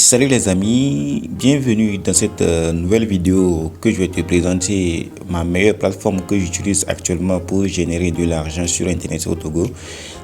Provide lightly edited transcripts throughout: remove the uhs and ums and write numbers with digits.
Salut les amis, bienvenue dans cette nouvelle vidéo que je vais te présenter ma meilleure plateforme que j'utilise actuellement pour générer de l'argent sur internet au Togo.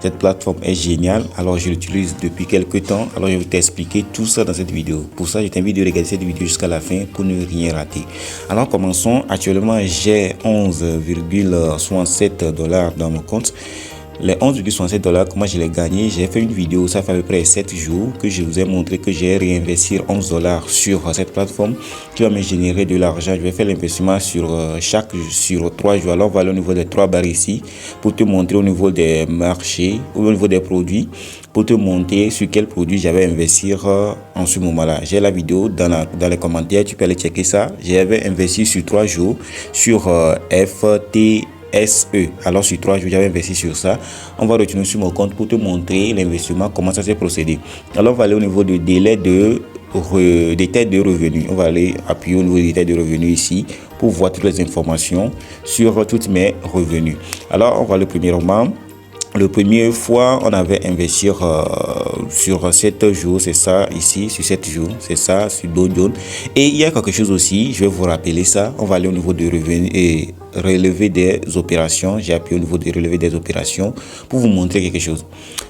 Cette plateforme est géniale, alors je l'utilise depuis quelques temps, alors je vais t'expliquer tout ça dans cette vidéo. Pour ça, je t'invite à regarder cette vidéo jusqu'à la fin pour ne rien rater. Alors commençons, actuellement j'ai 11,67 $ dans mon compte. Les 11,67 $, comment je l'ai gagné? J'ai fait une vidéo, ça fait à peu près 7 jours que je vous ai montré que j'ai réinvesti 11 $ sur cette plateforme qui va me générer de l'argent. Je vais faire l'investissement sur 3 jours. Alors on va aller au niveau des 3 barres ici pour te montrer au niveau des marchés ou au niveau des produits, pour te montrer sur quel produit j'avais investir en ce moment-là. J'ai la vidéo dans les commentaires, tu peux aller checker ça. J'avais investi sur 3 jours sur FTSE. Alors sur 3 jours, j'avais investi sur ça. On va retourner sur mon compte pour te montrer l'investissement, comment ça s'est procédé. Alors on va aller au niveau du délai de détail de revenus. On va aller appuyer au niveau du détail de revenus ici pour voir toutes les informations sur toutes mes revenus. Alors on va le premièrement. La première fois, on avait investi sur 7 jours, c'est ça, ici, sur 7 jours, c'est ça, sur Dow Jones. Et il y a quelque chose aussi, je vais vous rappeler ça. On va aller au niveau de revenus et relever des opérations. J'ai appuyé au niveau de relever des opérations pour vous montrer quelque chose.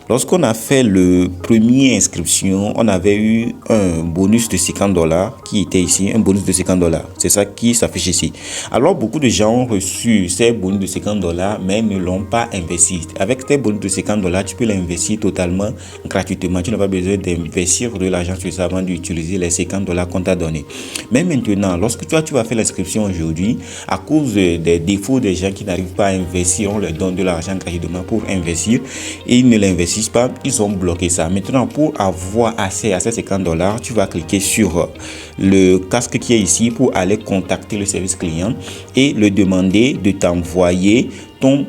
Lorsqu'on a fait le premier inscription, on avait eu un bonus de 50 $ qui était ici, un bonus de 50 $. C'est ça qui s'affiche ici. Alors, beaucoup de gens ont reçu ces bonus de 50 $ mais ne l'ont pas investi. Avec tes bonus de 50 $, tu peux l'investir totalement gratuitement. Tu n'as pas besoin d'investir de l'argent sur ça avant d'utiliser les 50 $ qu'on t'a donné. Mais maintenant, lorsque tu vas faire l'inscription aujourd'hui, à cause des défauts des gens qui n'arrivent pas à investir, on leur donne de l'argent gratuitement pour investir et ils ne l'investissent pas, ils ont bloqué ça. Maintenant, pour avoir accès à ces 50 $, tu vas cliquer sur le casque qui est ici pour aller contacter le service client et le demander de t'envoyer ton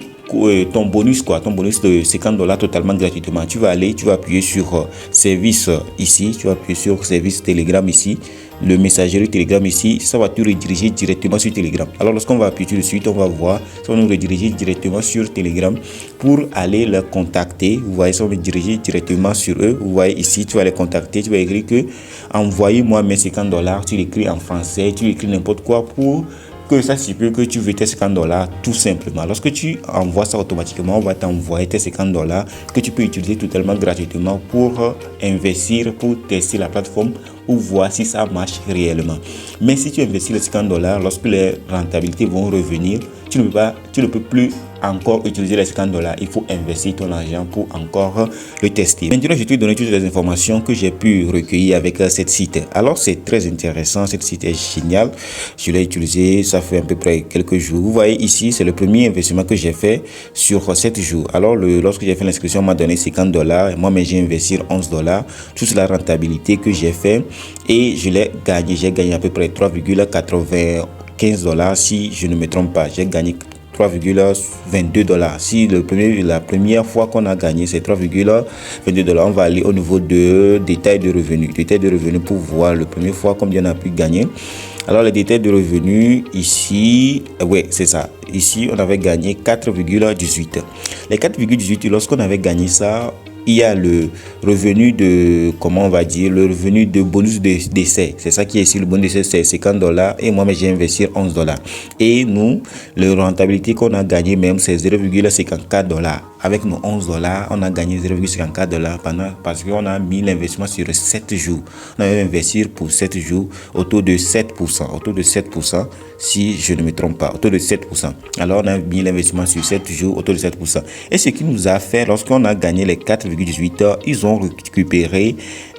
bonus, ton bonus de 50 $ totalement gratuitement. Tu vas appuyer sur service ici, tu vas appuyer sur service Telegram ici, le messagerie Telegram ici, ça va te rediriger directement sur Telegram. Alors lorsqu'on va appuyer dessus, on va voir, ça va nous rediriger directement sur Telegram pour aller les contacter. Vous voyez, ça va me diriger directement sur eux. Vous voyez ici, tu vas les contacter, tu vas écrire que envoyez-moi mes 50 $, tu l'écris en français, tu écris n'importe quoi pour que ça stipule que tu veux tes 50 $ tout simplement. Lorsque tu envoies ça automatiquement, on va t'envoyer tes 50 $ que tu peux utiliser totalement gratuitement pour investir, pour tester la plateforme, pour voir si ça marche réellement. Mais si tu investis les 50 $, lorsque les rentabilités vont revenir, tu ne peux plus encore utiliser les 50 $. Il faut investir ton argent pour encore le tester. Maintenant, je vais te donner toutes les informations que j'ai pu recueillir avec cette site. Alors, c'est très intéressant. Cette site est géniale. Je l'ai utilisé, ça fait à peu près quelques jours. Vous voyez ici, c'est le premier investissement que j'ai fait sur 7 jours. Alors, lorsque j'ai fait l'inscription, on m'a donné 50 $. Et moi, mais j'ai investi 11 $. Toute la rentabilité que j'ai fait et je l'ai gagné. J'ai gagné à peu près 3,95 $ si je ne me trompe pas. J'ai gagné 3,22 $. Si la première fois qu'on a gagné c'est 3,22 $, on va aller au niveau de détail de revenus. Détail de revenus pour voir la première fois combien on a pu gagner. Alors les détails de revenus ici, ouais c'est ça. Ici on avait gagné 4,18. Les 4,18, lorsqu'on avait gagné ça, il y a le revenu de, comment on va dire, le revenu de bonus d'essai. C'est ça qui est ici, le bonus d'essai, c'est 50 $ et moi, j'ai investi 11 $. Et nous, la rentabilité qu'on a gagné même, c'est 0,54 $. Avec nos 11 $, on a gagné 0,54 $ parce qu'on a mis l'investissement sur 7 jours. On a investi pour 7 jours autour de 7%, si je ne me trompe pas, autour de 7%. Alors, on a mis l'investissement sur 7 jours autour de 7%. Et ce qui nous a fait, lorsqu'on a gagné les 4,18 $, ils ont récupéré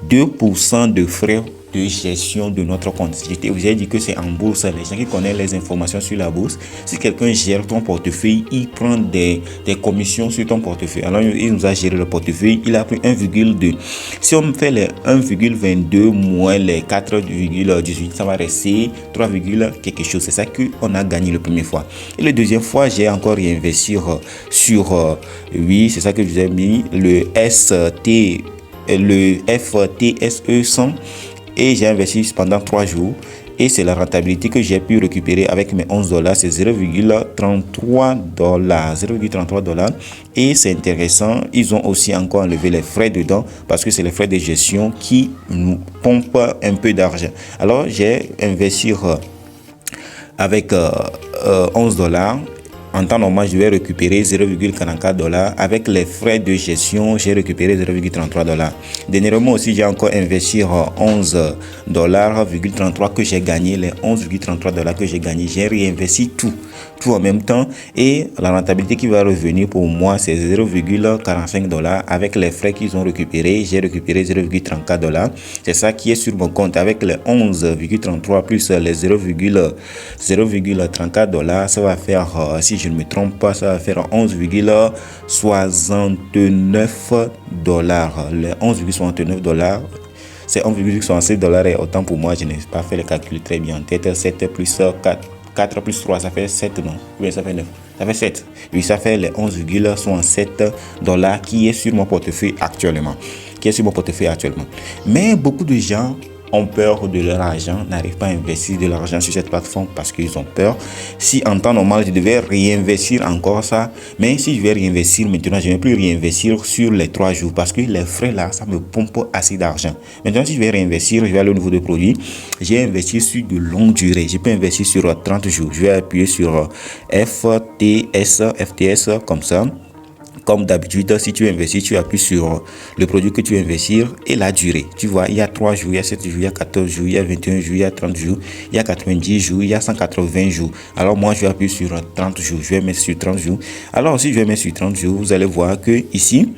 2% de frais de gestion de notre compte. Je vous ai dit que c'est en bourse. Les gens qui connaissent les informations sur la bourse, si quelqu'un gère ton portefeuille, il prend des commissions sur ton portefeuille. Alors, il nous a géré le portefeuille, il a pris 1,2. Si on fait les 1,22 moins les 4,18, ça va rester 3, quelque chose. C'est ça qu'on a gagné la première fois. Et la deuxième fois, j'ai encore réinvesti sur, oui, c'est ça que je vous ai mis, le FTSE 100. Et j'ai investi pendant 3 jours et c'est la rentabilité que j'ai pu récupérer avec mes 11 $, c'est 0,33 $, 0,33 $. Et c'est intéressant, ils ont aussi encore enlevé les frais dedans parce que c'est les frais de gestion qui nous pompent un peu d'argent. Alors j'ai investi avec 11 $. En temps normal, je vais récupérer 0,44 $. Avec les frais de gestion, j'ai récupéré 0,33 $. Dernièrement aussi, j'ai encore investi 11 $, que j'ai gagné. Les 11,33 $ que j'ai gagné, j'ai réinvesti tout en même temps. Et la rentabilité qui va revenir pour moi, c'est 0,45 $. Avec les frais qu'ils ont récupérés, j'ai récupéré 0,34 $. C'est ça qui est sur mon compte. Avec les 11,33 plus les 0,34 $, ça va faire, si je ne me trompe pas, ça va faire 11,69 $. Les 11,69 $, c'est 11,67 $ et autant pour moi, je n'ai pas fait le calcul très bien en tête. 7 plus 4 plus 3, ça fait 7, non? Oui, ça fait 9. Ça fait 7. Oui, ça fait les 11,67 $ qui est sur mon portefeuille actuellement. Mais beaucoup de gens ont peur de leur argent, n'arrivent pas à investir de l'argent sur cette plateforme parce qu'ils ont peur. Si en temps normal, je devais réinvestir encore ça, mais si je vais réinvestir maintenant, je ne vais plus réinvestir sur les 3 jours parce que les frais là, ça me pompe assez d'argent. Maintenant, si je vais réinvestir, je vais aller au niveau de produit. J'ai investi sur de longue durée. Je peux investir sur 30 jours. Je vais appuyer sur FTS comme ça. Comme d'habitude, si tu investis, tu appuies sur le produit que tu veux investir et la durée. Tu vois, il y a 3 jours, il y a 7 jours, il y a 14 jours, il y a 21 jours, il y a 30 jours, il y a 90 jours, il y a 180 jours. Alors moi, je vais appuyer sur 30 jours. Je vais mettre sur 30 jours. Alors si je vais mettre sur 30 jours, vous allez voir que ici,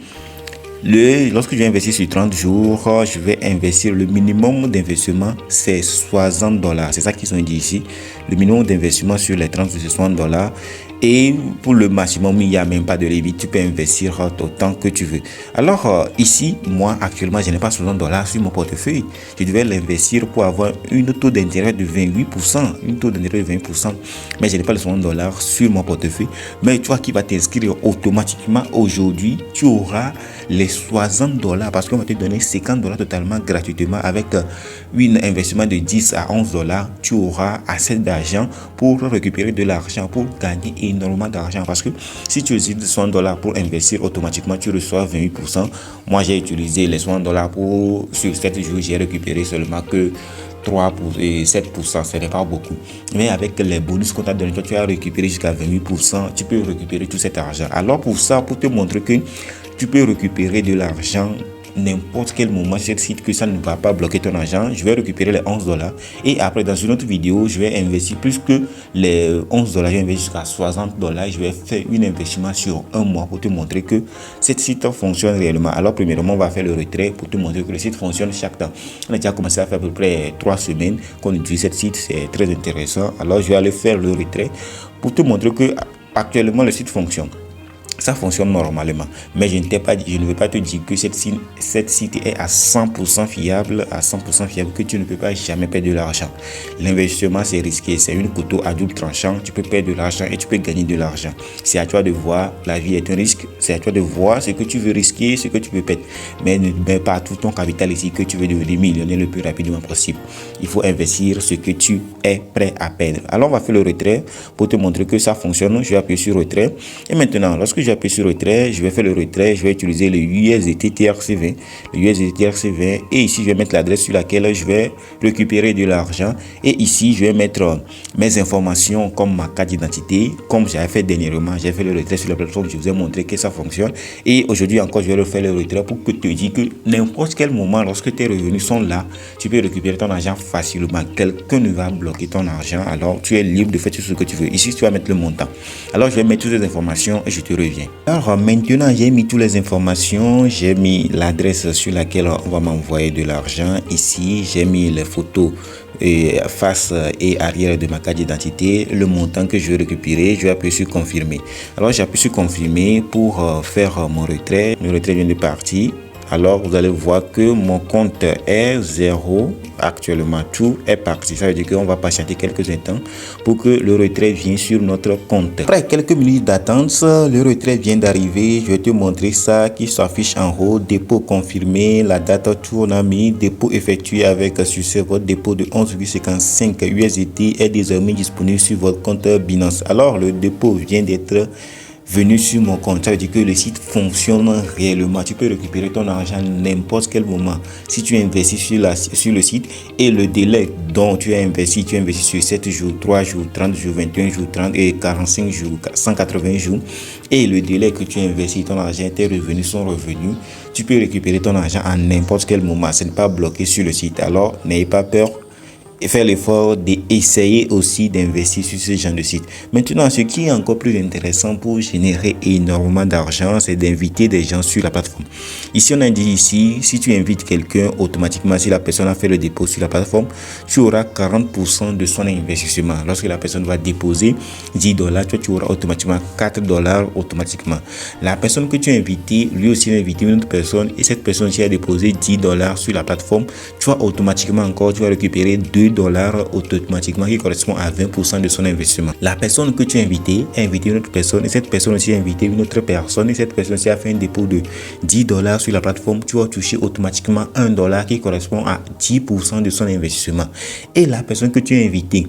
lorsque je vais investir sur 30 jours, je vais investir le minimum d'investissement, c'est 60 $. C'est ça qu'ils ont dit ici. Le minimum d'investissement sur les 30 jours, c'est 60 $. Et pour le maximum, il n'y a même pas de limite. Tu peux investir autant que tu veux. Alors ici, moi actuellement, je n'ai pas 60 $ sur mon portefeuille. Je devais l'investir pour avoir une taux d'intérêt de 28%. Une taux d'intérêt de 20%. Mais je n'ai pas les 60 $ sur mon portefeuille. Mais toi qui vas t'inscrire automatiquement aujourd'hui, tu auras les 60 $ parce qu'on va te donner 50 $ totalement gratuitement avec un investissement de 10 à 11 $. Tu auras assez d'argent pour récupérer de l'argent, pour gagner énormément d'argent parce que si tu utilises 60 $ pour investir, automatiquement tu reçois 28%. Moi j'ai utilisé les 60 $ pour sur 7 jours, j'ai récupéré seulement que 3 et 7%, ce n'est pas beaucoup. Mais avec les bonus qu'on t'a donné, toi tu as récupéré jusqu'à 28%, tu peux récupérer tout cet argent. Alors pour ça, pour te montrer que tu peux récupérer de l'argent n'importe quel moment sur ce site, que ça ne va pas bloquer ton argent, je vais récupérer les 11 $ et après dans une autre vidéo je vais investir plus que les 11 $, je vais investir jusqu'à 60 $. Je vais faire un investissement sur un mois pour te montrer que ce site fonctionne réellement. Alors premièrement, on va faire le retrait pour te montrer que le site fonctionne chaque temps. On a déjà commencé à faire à peu près 3 semaines qu'on utilise ce site, c'est très intéressant. Alors je vais aller faire le retrait pour te montrer que actuellement le site fonctionne. Ça fonctionne normalement, mais je ne vais pas te dire que cette site est à 100% fiable, que tu ne peux pas jamais perdre de l'argent. L'investissement c'est risqué, c'est une couteau à double tranchant. Tu peux perdre de l'argent et tu peux gagner de l'argent. C'est à toi de voir, la vie est un risque, c'est à toi de voir ce que tu veux risquer, ce que tu veux perdre. Mais ne mets pas tout ton capital ici que tu veux devenir millionnaire le plus rapidement possible. Il faut investir ce que tu es prêt à perdre. Alors on va faire le retrait pour te montrer que ça fonctionne. Je vais appuyer sur retrait et maintenant lorsque j'appuie sur retrait, je vais faire le retrait, je vais utiliser le USDT TRC20, et ici je vais mettre l'adresse sur laquelle je vais récupérer de l'argent et ici je vais mettre mes informations comme ma carte d'identité, comme j'avais fait dernièrement. J'ai fait le retrait sur la plateforme, je vous ai montré que ça fonctionne et aujourd'hui encore je vais refaire le retrait pour que te dire que n'importe quel moment lorsque tes revenus sont là, tu peux récupérer ton argent facilement. Quelqu'un ne va bloquer ton argent, alors tu es libre de faire tout ce que tu veux. Ici tu vas mettre le montant. Alors je vais mettre toutes les informations et je te reviens. Alors maintenant j'ai mis toutes les informations, j'ai mis l'adresse sur laquelle on va m'envoyer de l'argent. Ici j'ai mis les photos face et arrière de ma carte d'identité, le montant que je vais récupérer. Je vais appuyer sur confirmer. Alors j'appuie sur confirmer pour faire mon retrait. Le retrait vient de partir. alors vous allez voir que mon compte est 0 actuellement. Tout est parti. Ça veut dire qu'on va patienter quelques instants pour que le retrait vienne sur notre compte. Après quelques minutes d'attente, le retrait vient d'arriver. Je vais te montrer ça qui s'affiche en haut. Dépôt confirmé, la date tout on a mis, dépôt effectué avec succès. Votre dépôt de 11,55 USDT est désormais disponible sur votre compte Binance. Alors le dépôt vient d'être venu sur mon compte. Ça veut dire que le site fonctionne réellement. Tu peux récupérer ton argent n'importe quel moment si tu investis sur le site, et le délai dont tu as investi sur 7 jours, 3 jours, 30 jours, 21 jours, 30 et 45 jours, 180 jours, et le délai que tu as investi ton argent, tes revenus sont revenus. Tu peux récupérer ton argent à n'importe quel moment. Ce n'est pas bloqué sur le site. Alors n'ayez pas peur et faire l'effort d'essayer aussi d'investir sur ce genre de site. Maintenant, ce qui est encore plus intéressant pour générer énormément d'argent, c'est d'inviter des gens sur la plateforme. Ici, on a dit ici, si tu invites quelqu'un, automatiquement, si la personne a fait le dépôt sur la plateforme, tu auras 40% de son investissement. Lorsque la personne va déposer $10, toi, tu auras automatiquement $4 automatiquement. La personne que tu as invitée, lui aussi a invité une autre personne, et cette personne qui a déposé $10 sur la plateforme, tu vas automatiquement encore, tu vas récupérer $2 automatiquement, qui correspond à 20% de son investissement. La personne que tu as invité a invité une autre personne, et cette personne aussi a invité une autre personne, et cette personne aussi a fait un dépôt de $10 sur la plateforme. Tu vas toucher automatiquement $1 qui correspond à 10% de son investissement. Et la personne que tu as invité,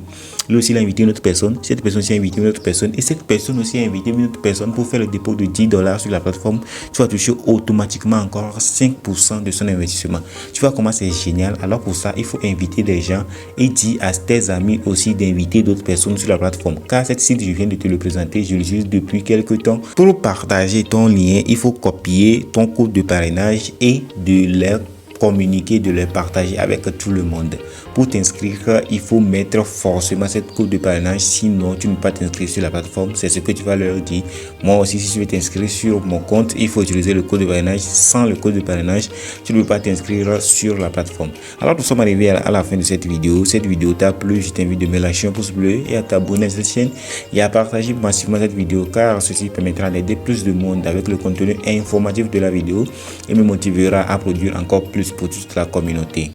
lui aussi il a invité une autre personne, cette personne aussi a invité une autre personne, et cette personne aussi a invité une autre personne pour faire le dépôt de $10 sur la plateforme. Tu vas toucher automatiquement encore 5% de son investissement. Tu vois comment c'est génial. Alors pour ça, il faut inviter des gens et dire à tes amis aussi d'inviter d'autres personnes sur la plateforme. Car cette site, je viens de te le présenter, je l'utilise depuis quelques temps. Pour partager ton lien, il faut copier ton code de parrainage et de leur communiquer, de les partager avec tout le monde. Pour t'inscrire, il faut mettre forcément cette code de parrainage, sinon tu ne peux pas t'inscrire sur la plateforme. C'est ce que tu vas leur dire. Moi aussi, si tu veux t'inscrire sur mon compte, il faut utiliser le code de parrainage. Sans le code de parrainage, tu ne peux pas t'inscrire sur la plateforme. Alors nous sommes arrivés à la fin de cette vidéo. Cette vidéo t'a plu, je t'invite de me lâcher un pouce bleu et à t'abonner à cette chaîne et à partager massivement cette vidéo, car ceci permettra d'aider plus de monde avec le contenu informatif de la vidéo et me motivera à produire encore plus pour toute la communauté.